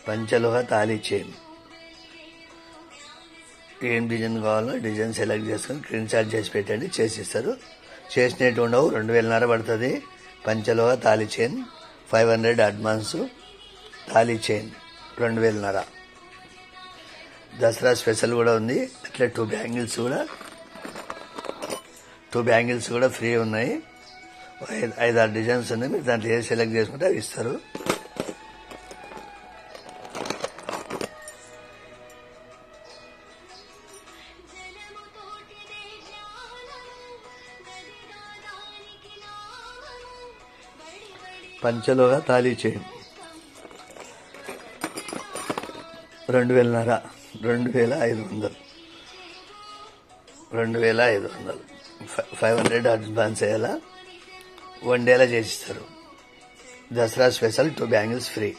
పంచలోహ తాళీ చైన్. ఏం డిజైన్ కావాలో డిజైన్ సెలెక్ట్ చేసుకుని స్క్రీన్ షాట్ చేసి పెట్టండి, చేసిస్తారు. చేసినట్టు ఉండవు, 2000 పడుతుంది. పంచలోహ తాళీ చైన్ 500 అడ్వాన్స్. తాళీ చైన్ 2000. దసరా స్పెషల్ కూడా ఉంది. అట్లా 2 బ్యాంగిల్స్ కూడా ఫ్రీ ఉన్నాయి. 5-6 డిజైన్స్ ఉన్నాయి. మీరు దాంట్లో ఏది సెలెక్ట్ చేసుకుంటే అవి ఇస్తారు. పంచలోహ తాళీ చైన్ 2000, 2500, 500 అడ్వాన్స్ అయ్యేలా 1 డేలా చేసిస్తారు. Dasara special 2 bangles free.